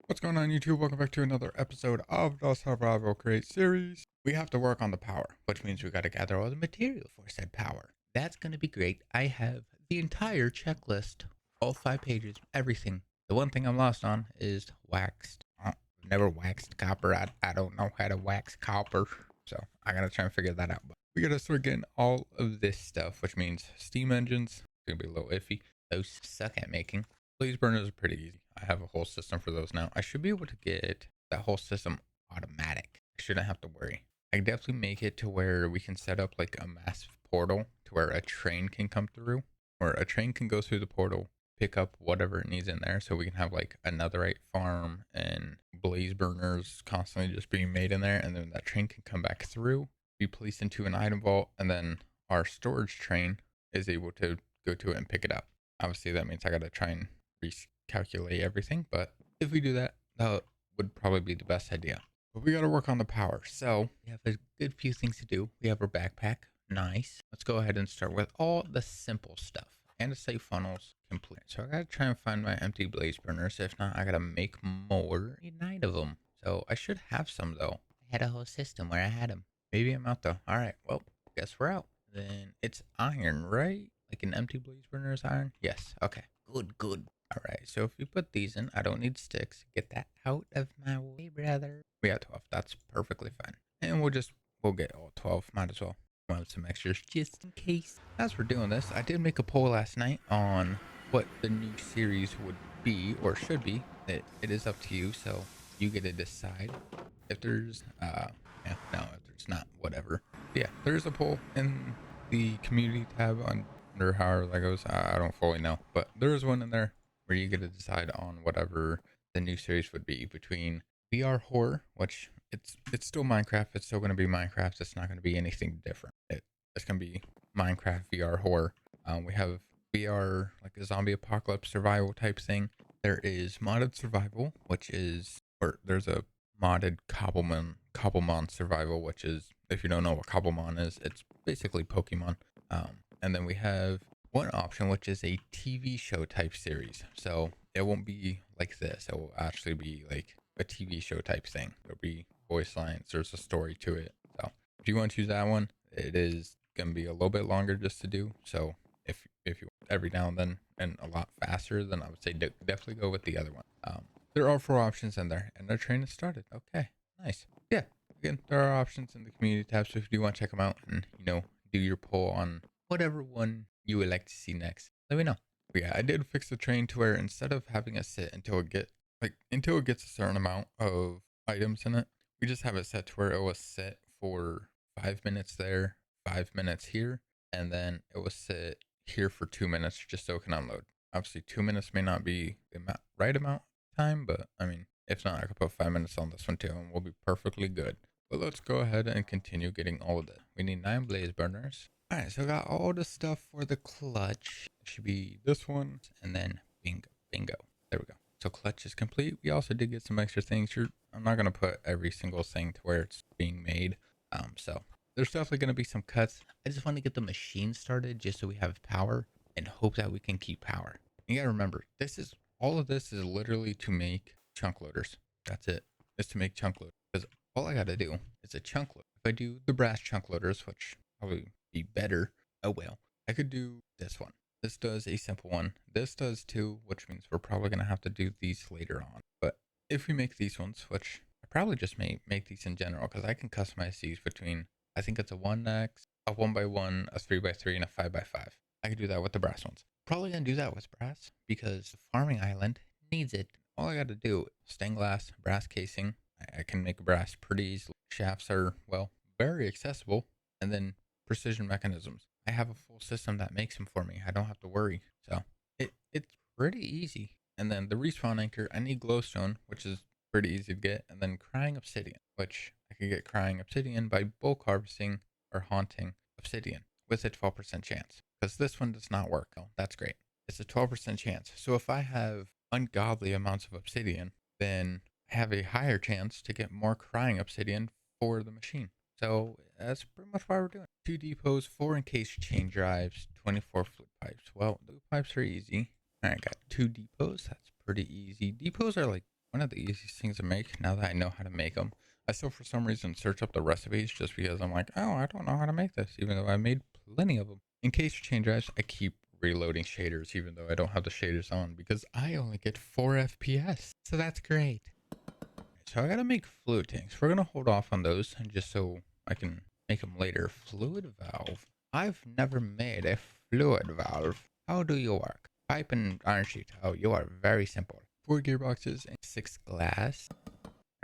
What's going on, YouTube? Welcome back to another episode of the Survival Crate series. We have to work on the power, which means we got to gather all the material for said power. That's going to be great. I have the entire checklist, all 5 pages, everything. The one thing I'm lost on is waxed. I've never waxed copper. I don't know how to wax copper, so I got to try and figure that out. But we got to start getting all of this stuff, which means steam engines. It's going to be a little iffy. Those suck at making. Blaze burners are pretty easy. I have a whole system for those now. I should be able to get that whole system automatic. I shouldn't have to worry. I can definitely make it to where we can set up like a massive portal to where a train can come through, or a train can go through the portal, pick up whatever it needs in there, so we can have like a netherite farm and blaze burners constantly just being made in there, and then that train can come back through, be placed into an item vault, and then our storage train is able to go to it and pick it up. Obviously, that means I got to try and recalculate everything, but if we do that, that would probably be the best idea. But we got to work on the power, so we have a good few things to do. We have our backpack. Nice. Let's go ahead and start with all the simple stuff. Andesite funnels complete. So I gotta try and find my empty blaze burners. If not, I gotta make more. I need 9 of them. So I should have some though. I had a whole system where I had them. Maybe I'm out though. All right. Well, guess we're out. Then it's iron, right? Like an empty blaze burner is iron? Yes. Okay. Good, good. All right. So if we put these in, I don't need sticks. Get that out of my way, brother. We got 12. That's perfectly fine. And we'll get all 12. Might as well. We'll have some extras just in case. As we're doing this, I did make a poll last night on what the new series would be or should be. It is up to you, so you get to decide. If there's if there's not, whatever. Yeah, there's a poll in the community tab under however that goes. I don't fully know, but there is one in there where you get to decide on whatever the new series would be between VR horror, which it's still Minecraft. It's still going to be Minecraft. It's not going to be anything different. It's going to be Minecraft VR horror. We have VR, like a zombie apocalypse survival type thing. There is modded survival, which is, or there's a modded Cobblemon survival, which is, if you don't know what Cobblemon is, it's basically Pokemon. And then we have one option, which is a TV show type series. So it won't be like this. It will actually be like a TV show type thing. There'll be voice lines. There's a story to it. So if you want to choose that one, it is gonna be a little bit longer just to do. So if you every now and then and a lot faster, then I would say definitely go with the other one. There are 4 options in there, and our train has started. Okay, nice. Yeah, again, there are options in the community tab, so if you do want to check them out and do your poll on whatever one you would like to see next, let me know. But yeah, I did fix the train to where instead of having it sit until it gets a certain amount of items in it, we just have it set to where it will sit for 5 minutes there, 5 minutes here, and then it will sit here for 2 minutes just so it can unload. Obviously, 2 minutes may not be the right amount of time, but I mean, if not, I could put 5 minutes on this one too, and we'll be perfectly good. But let's go ahead and continue getting all of this. We need 9 blaze burners. All right, so I got all the stuff for the clutch. It should be this one, and then bingo, bingo. There we go. So clutch is complete. We also did get some extra things. I'm not gonna put every single thing to where it's being made. So there's definitely gonna be some cuts. I just want to get the machine started just so we have power and hope that we can keep power. You gotta remember, all of this is literally to make chunk loaders. That's it. It's to make chunk loaders. Because all I gotta do is a chunk loader. If I do the brass chunk loaders, which probably be better, oh well, I could do this one. This does a simple one. This does two, which means we're probably going to have to do these later on. But if we make these ones, which I probably just may make these in general, because I can customize these between, I think it's a 1x, a 1x1, a 3x3, and a 5x5. I could do that with the brass ones. Probably going to do that with brass because the farming island needs it. All I got to do, stained glass, brass casing. I can make brass pretty easily. Shafts are, well, very accessible. And then precision mechanisms. I have a full system that makes them for me. I don't have to worry. So it's pretty easy. And then the respawn anchor, I need glowstone, which is pretty easy to get. And then crying obsidian, which I can get crying obsidian by bulk harvesting or haunting obsidian with a 12% chance. Because this one does not work. Oh, that's great. It's a 12% chance. So if I have ungodly amounts of obsidian, then I have a higher chance to get more crying obsidian for the machine. So that's pretty much why we're doing it. 2 depots, 4 encased chain drives, 24 flip pipes. Well, the pipes are easy. All right, got 2 depots. That's pretty easy. Depots are like One of the easiest things to make now that I know how to make them. I still, for some reason, search up the recipes just because I'm like, oh, I don't know how to make this, even though I made plenty of them. In case you change eyes, I keep reloading shaders, even though I don't have the shaders on, because I only get 4 FPS. So that's great. So I gotta make fluid tanks. We're gonna hold off on those, and just so I can make them later. Fluid valve. I've never made a fluid valve. How do you work? Pipe and iron sheet. Oh, you are very simple. 4 gearboxes and 6 glass.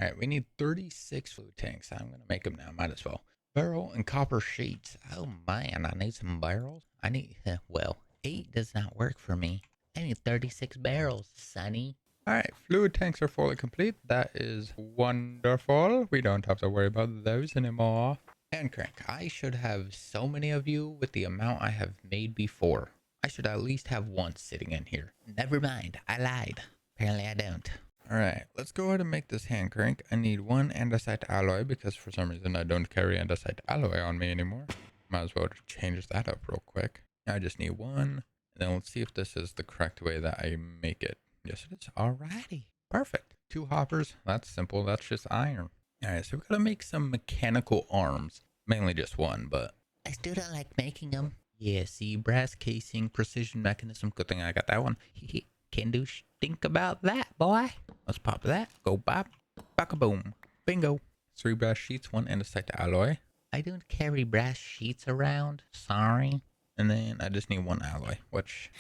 All right, we need 36 fluid tanks. I'm gonna make them now. Might as well. Barrel and copper sheets. Oh man, I need some barrels. I need, well, 8 does not work for me. I need 36 barrels, sonny. All right, fluid tanks are fully complete. That is wonderful. We don't have to worry about those anymore. Hand crank. I should have so many of you with the amount I have made before. I should at least have one sitting in here. Never mind, I lied. Apparently I don't. All right, let's go ahead and make this hand crank. I need 1 andesite alloy because for some reason I don't carry andesite alloy on me anymore. Might as well change that up real quick. I just need 1, and then let's see if this is the correct way that I make it. Yes, it is. Alrighty, perfect. 2 hoppers. That's simple. That's just iron. All right, so we gotta make some mechanical arms. Mainly just 1, but I still don't like making them. Yeah, see, brass casing, precision mechanism. Good thing I got that one. Can do think about that, boy. Let's pop that. Go bop. Baka-boom. Bingo. 3 brass sheets, 1 andesite alloy. I don't carry brass sheets around. Sorry. And then I just need 1 alloy, which...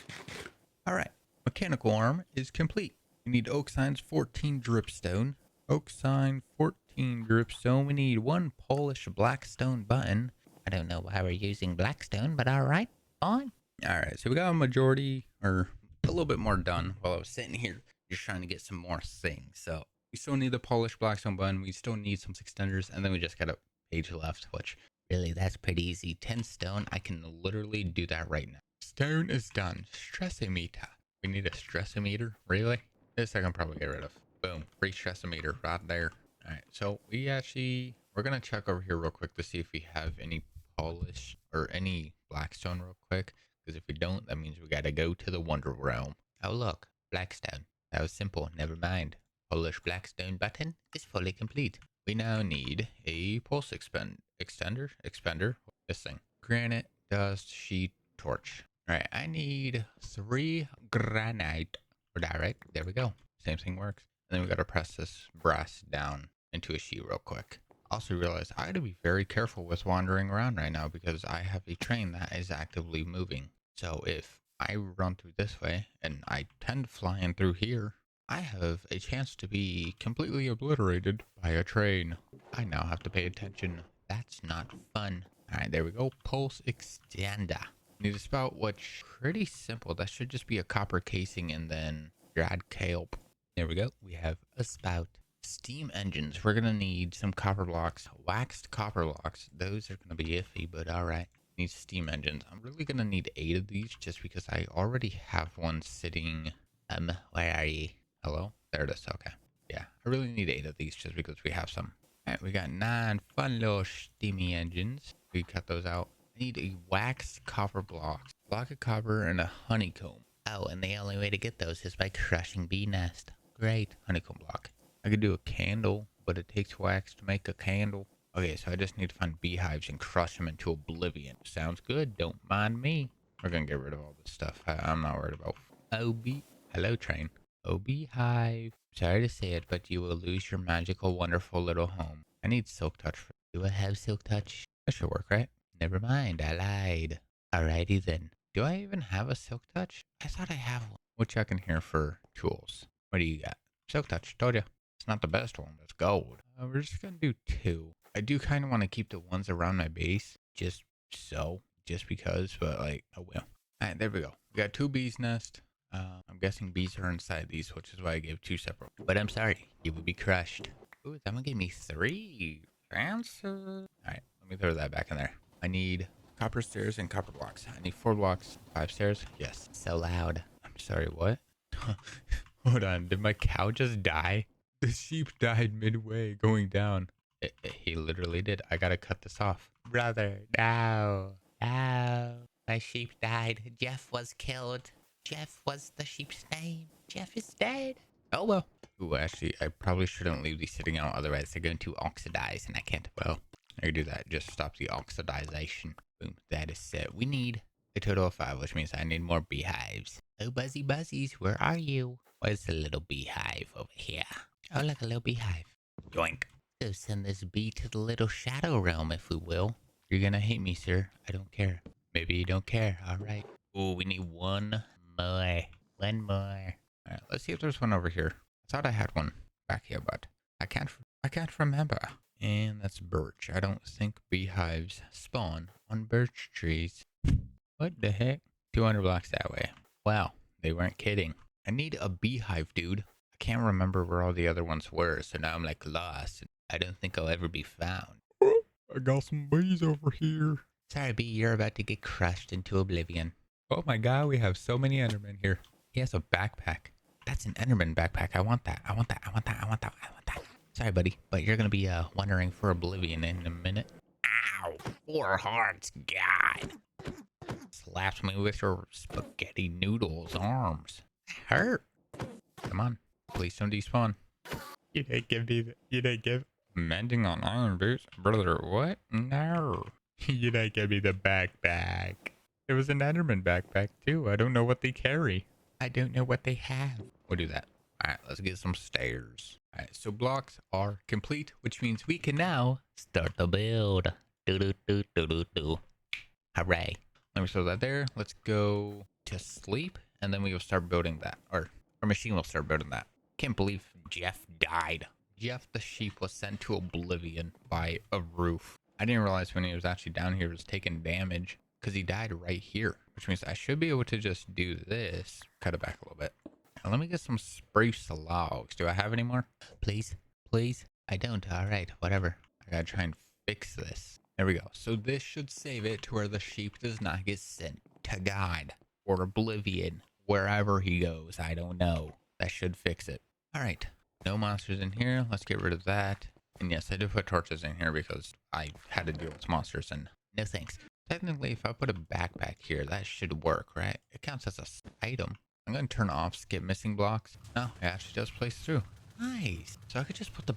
Alright. Mechanical arm is complete. We need oak signs, 14 dripstone. Oak sign, 14 dripstone. We need 1 polished blackstone button. I don't know why we're using blackstone, but alright. Fine. Alright, so we got a majority, or a little bit more done while I was sitting here just trying to get some more things. So we still need the polished blackstone button. We still need some extenders, and then we just got a page left, which really that's pretty easy. 10 stone. I can literally do that right now. Stone is done. Stressimeter. We need a stressimeter? Really? This I can probably get rid of. Boom. Free stressimeter right there. Alright, so we're gonna check over here real quick to see if we have any polish or any blackstone real quick. Because if we don't, that means we gotta go to the Wonder Realm. Oh look, blackstone. That was simple, never mind. Polish blackstone button is fully complete. We now need a pulse expander. This thing. Granite, dust, sheet, torch. Alright, I need 3 granite. Or direct. There we go. Same thing works. And then we gotta press this brass down into a sheet real quick. Also realized I gotta be very careful with wandering around right now because I have a train that is actively moving. So if I run through this way and I tend to fly in through here, I have a chance to be completely obliterated by a train. I now have to pay attention. That's not fun. Alright, there we go. Pulse extender. Need a spout, which pretty simple. That should just be a copper casing and then dried kelp. There we go. We have a spout. Steam engines. We're gonna need some copper blocks, waxed copper blocks. Those are gonna be iffy, but all right. Need steam engines. I'm really gonna need 8 of these just because I already have one sitting. Where are you? Hello? There it is. Okay. Yeah, I really need 8 of these just because we have some. All right, we got 9 fun little steamy engines. We cut those out. I need a waxed copper block of copper, and a honeycomb. Oh, and the only way to get those is by crushing bee nest. Great. Honeycomb block. I could do a candle, but it takes wax to make a candle. Okay, so I just need to find beehives and crush them into oblivion. Sounds good. Don't mind me. We're gonna get rid of all this stuff. I'm not worried about. Hello, train. Oh, beehive. Sorry to say it, but you will lose your magical, wonderful little home. I need silk touch. Do I have silk touch? That should work, right? Never mind. I lied. Alrighty then. Do I even have a silk touch? I thought I have one. We'll check in here for tools. What do you got? Silk touch. Told you. It's not the best one. It's gold. We're just gonna do 2. I do kind of want to keep the ones around my base. Just because. But like, oh well. Alright, there we go. We got 2 bees nest. I'm guessing bees are inside these, which is why I gave 2 separate. But I'm sorry. You will be crushed. Ooh, that one gave me 3. Fancy. Alright, let me throw that back in there. I need copper stairs and copper blocks. I need 4 blocks, 5 stairs. Yes. So loud. I'm sorry, what? Hold on. Did my cow just die? The sheep died midway going down. He literally did. I gotta cut this off. Brother, no. No. My sheep died. Jeff was killed. Jeff was the sheep's name. Jeff is dead. Oh well. Ooh, actually, I probably shouldn't leave these sitting out, otherwise they're going to oxidize, and I can't. Well, I can do that. Just stop the oxidization. Boom. That is set. We need a total of 5, which means I need more beehives. Oh, buzzy buzzies, where are you? Where's the little beehive over here? Oh, look, a little beehive. Yoink. Go send this bee to the little shadow realm, if we will. You're gonna hate me, sir. I don't care. Maybe you don't care. All right. Ooh, we need one more. One more. All right, let's see if there's one over here. I thought I had one back here, but I can't remember. And that's birch. I don't think beehives spawn on birch trees. What the heck? 200 blocks that way. Wow, they weren't kidding. I need a beehive, dude. I can't remember where all the other ones were, so now I'm like lost. I don't think I'll ever be found. I got some bees over here. Sorry, bee, you're about to get crushed into oblivion. Oh my god, we have so many Endermen here. He has a backpack. That's an Enderman backpack. I want that. I want that. I want that. I want that. I want that. Sorry, buddy, but you're gonna be wandering for oblivion in a minute. Ow! 4 hearts, God! Slaps me with your spaghetti noodles arms. Hurt. Come on, please don't despawn. You didn't give me the. You didn't give. Mending on iron boots, brother. What? No. You didn't give me the backpack. It was an Enderman backpack too. I don't know what they carry. I don't know what they have. We'll do that. Alright, let's get some stairs. Alright, so blocks are complete, which means we can now start the build. Do do do do do do. Hooray. Let me throw that there. Let's go to sleep, and then we will start building that. Or our machine will start building that. Can't believe Jeff died. Jeff the sheep was sent to oblivion by a roof. I didn't realize when he was actually down here he was taking damage because he died right here, which means I should be able to just do this. Cut it back a little bit. Now let me get some spruce logs. Do I have any more? Please, please. I don't. All right, whatever. I gotta try and fix this. There we go. So this should save it to where the sheep does not get sent to God or oblivion, wherever he goes. I don't know. That should fix it. All right. No monsters in here. Let's get rid of that. And yes, I did put torches in here because I had to deal with monsters, and no thanks. Technically, if I put a backpack here, that should work, right? It counts as a item. I'm going to turn off skip missing blocks. No, it actually does place through. Nice. So I could just put the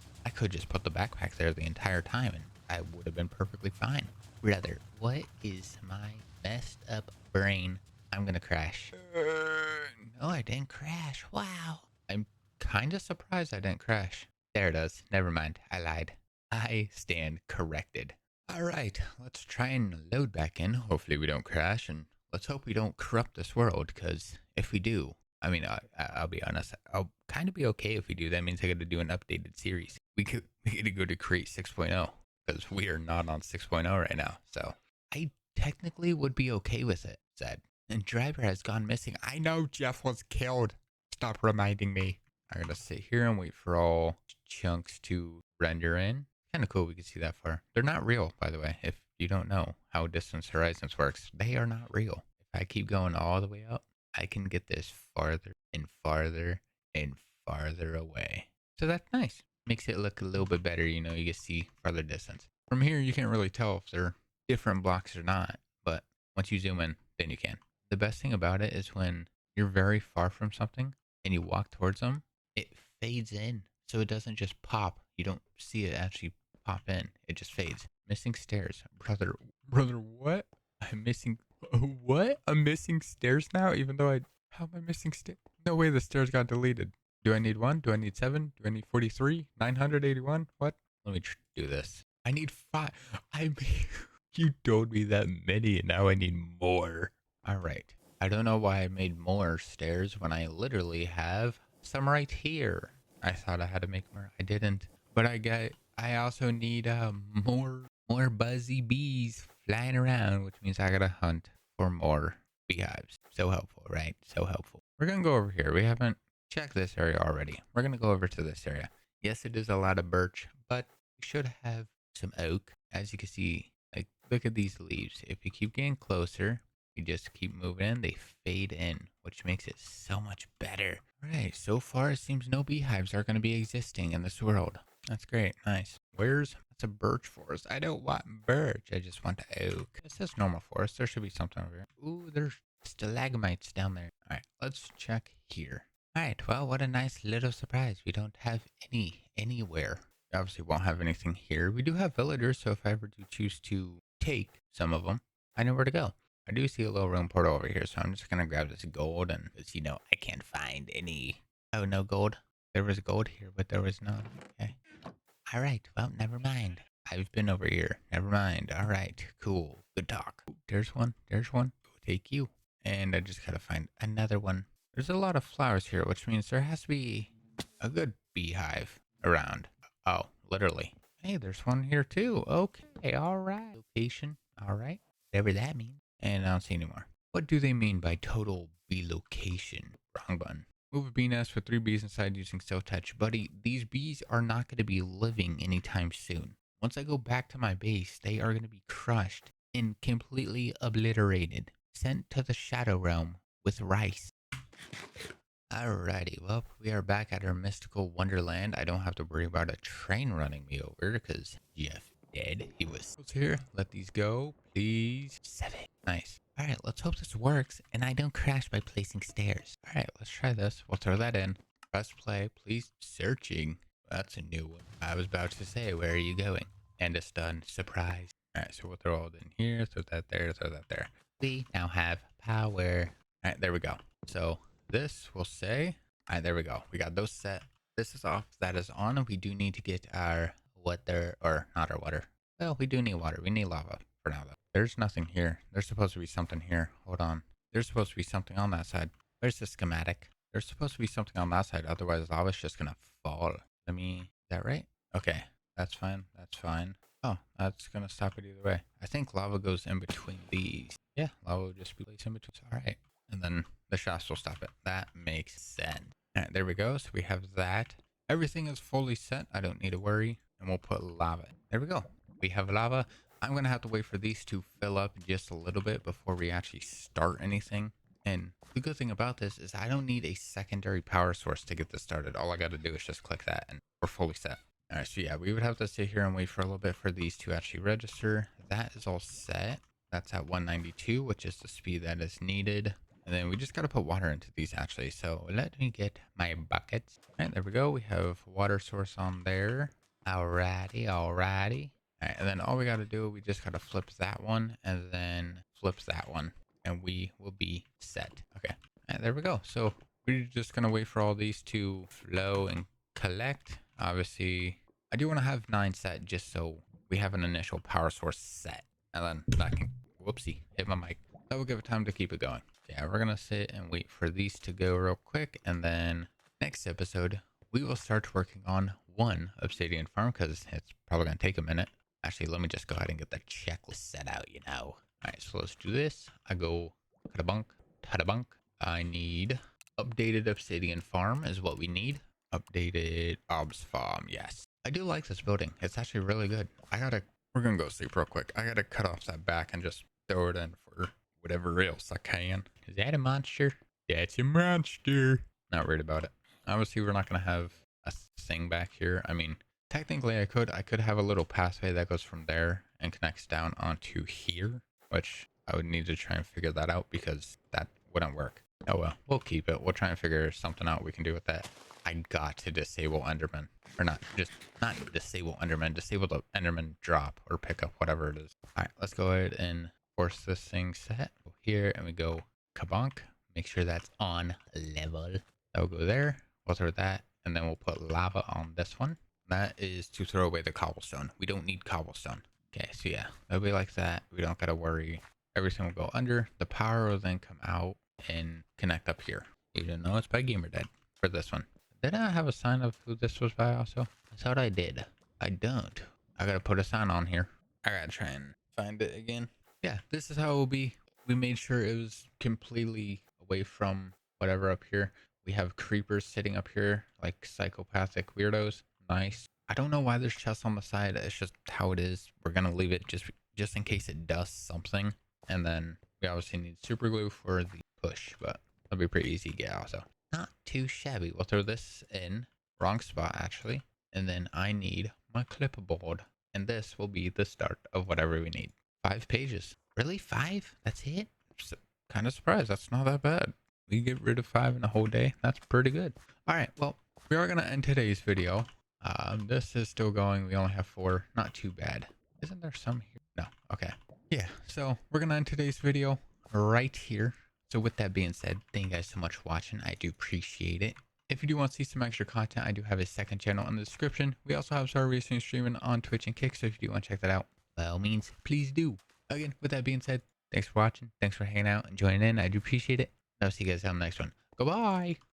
backpack there the entire time, and I would have been perfectly fine. Brother, what is my messed up brain? I'm going to crash. No, I didn't crash. Wow. I'm kind of surprised I didn't crash. There it is. Never mind. I lied. I stand corrected. All right, let's try and load back in. Hopefully we don't crash, and let's hope we don't corrupt this world, because if we do, I mean, I'll be honest, I'll kind of be okay if we do. That means I got to do an updated series. We got to go to create 6.0, because we are not on 6.0 right now. So I technically would be okay with it, said. And driver has gone missing. I know Jeff was killed. Stop reminding me. I'm going to sit here and wait for all chunks to render in. Kind of cool we can see that far. They're not real, by the way. If you don't know how distance horizons works, they are not real. If I keep going all the way up, I can get this farther and farther and farther away. So that's nice. Makes it look a little bit better, you know, you can see farther distance. From here, you can't really tell if they're different blocks or not, but once you zoom in, then you can. The best thing about it is when you're very far from something and you walk towards them, it fades in. So it doesn't just pop. You don't see it actually pop in. It just fades. Missing stairs. Brother, what? I'm missing, what? I'm missing stairs now, even though how am I missing stairs? No way the stairs got deleted. Do I need 1? Do I need 7? Do I need 43? 981? What? Let me do this. I need 5. You told me that many, and now I need more. All right. I don't know why I made more stairs when I literally have some right here. I thought I had to make more. I didn't. But I also need more buzzy bees flying around, which means I gotta hunt for more beehives. So helpful, right? So helpful. We're gonna go over here. We haven't checked this area already. We're gonna go over to this area. Yes, it is a lot of birch, but we should have some oak. As you can see, like, look at these leaves. If you keep getting closer, you just keep moving in, they fade in, which makes it so much better. All right, so far it seems no beehives are going to be existing in this world. That's great, nice. That's a birch forest. I don't want birch, I just want oak. It says normal forest, there should be something over here. Ooh, there's stalagmites down there. All right, let's check here. Alright, well, what a nice little surprise. We don't have anywhere. We obviously won't have anything here. We do have villagers, so if I ever do choose to take some of them, I know where to go. I do see a little room portal over here, so I'm just gonna grab this gold and, because, I can't find any. Oh, no gold? There was gold here, but there was none. Okay. Alright, well, never mind. I've been over here. Never mind. Alright, cool. Good talk. There's one. There's one. Go take you. And I just gotta find another one. There's a lot of flowers here, which means there has to be a good beehive around. Oh, literally. Hey, there's one here too. Okay, alright. Location. Alright. Whatever that means. And I don't see anymore. What do they mean by total bee location? Wrong button. Move a bee nest with 3 bees inside using Stealth Touch. Buddy, these bees are not going to be living anytime soon. Once I go back to my base, they are going to be crushed and completely obliterated. Sent to the Shadow Realm with rice. Alrighty, well, we are back at our mystical wonderland. I don't have to worry about a train running me over because Jeff dead. He was here. Let these go, please. 7. Nice. Alright, let's hope this works and I don't crash by placing stairs. Alright, let's try this. We'll throw that in. Press play, please. Searching. That's a new one. I was about to say, where are you going? And it's done. Surprise. Alright, so we'll throw it in here, throw that there, throw that there. We now have power. Alright, there we go. So this will say, alright, there we go. We got those set. This is off, that is on. We do need to get our water, or not our water. Well, we do need water. We need lava for now, though. There's nothing here. There's supposed to be something here. Hold on. There's supposed to be something on that side. Where's the schematic? There's supposed to be something on that side. Otherwise, lava's just gonna fall. Is that right? Okay. That's fine. That's fine. Oh, that's gonna stop it either way. I think lava goes in between these. Yeah, lava will just be placed in between. All right. And then the shafts will stop it. That makes sense. All right, there we go. So we have that. Everything is fully set. I don't need to worry. And we'll put lava. There we go. We have lava. I'm going to have to wait for these to fill up just a little bit before we actually start anything. And the good thing about this is I don't need a secondary power source to get this started. All I got to do is just click that and we're fully set. All right, so yeah, we would have to sit here and wait for a little bit for these to actually register. That is all set. That's at 192, which is the speed that is needed. And then we just got to put water into these actually. So let me get my buckets. All right, there we go. We have water source on there. Alrighty, alrighty. All right, and then all we got to do, we just got to flip that one and then flip that one. And we will be set. Okay, all right, there we go. So we're just going to wait for all these to flow and collect. Obviously, I do want to have 9 set just so we have an initial power source set. And then that can, whoopsie, hit my mic. That will give it time to keep it going. Yeah, we're going to sit and wait for these to go real quick. And then next episode, we will start working on one obsidian farm because it's probably going to take a minute. Actually, let me just go ahead and get the checklist set out, All right, so let's do this. I go tada-bunk, tada-bunk. I need updated obsidian farm is what we need. Updated obs farm, yes. I do like this building. It's actually really good. We're going to go sleep real quick. I got to cut off that back and just throw it in for whatever else I can. Is that a monster? That's a monster. Not worried about it. Obviously, we're not going to have a thing back here. I mean, technically I could have a little pathway that goes from there and connects down onto here, which I would need to try and figure that out because that wouldn't work. Oh well, we'll keep it. We'll try and figure something out we can do with that. I got to disable Enderman. Or not disable Enderman, disable the Enderman drop or pick up, whatever it is. Alright, let's go ahead and force this thing set. Go here and we go kabonk. Make sure that's on level. That'll go there. We'll throw that. And then we'll put lava on this one. That is to throw away the cobblestone. We don't need cobblestone. Okay, so yeah, that'll be like that. We don't gotta worry. Everything will go under. The power will then come out and connect up here. Even though it's by GamerDead for this one. Did I have a sign of who this was by also? I thought I did. I don't. I gotta put a sign on here. I gotta try and find it again. Yeah, this is how it will be. We made sure it was completely away from whatever up here. We have creepers sitting up here like psychopathic weirdos. Nice. I don't know why there's chests on the side. It's just how it is. We're gonna leave it just in case it does something. And then we obviously need super glue for the push, but that'll be pretty easy to get also. Not too shabby. We'll throw this in. Wrong spot, actually. And then I need my clipboard. And this will be the start of whatever we need. 5 pages. Really? 5? That's it? Kind of surprised. That's not that bad. We get rid of 5 in a whole day. That's pretty good. All right, well, we are going to end today's video. This is still going. We only have 4. Not too bad. Isn't there some here? No. Okay. Yeah, so we're going to end today's video right here. So with that being said, thank you guys so much for watching. I do appreciate it. If you do want to see some extra content, I do have a second channel in the description. We also have Star Racing streaming on Twitch and Kick, so if you do want to check that out, by all means, please do. Again, with that being said, thanks for watching. Thanks for hanging out and joining in. I do appreciate it. I'll see you guys on the next one. Goodbye.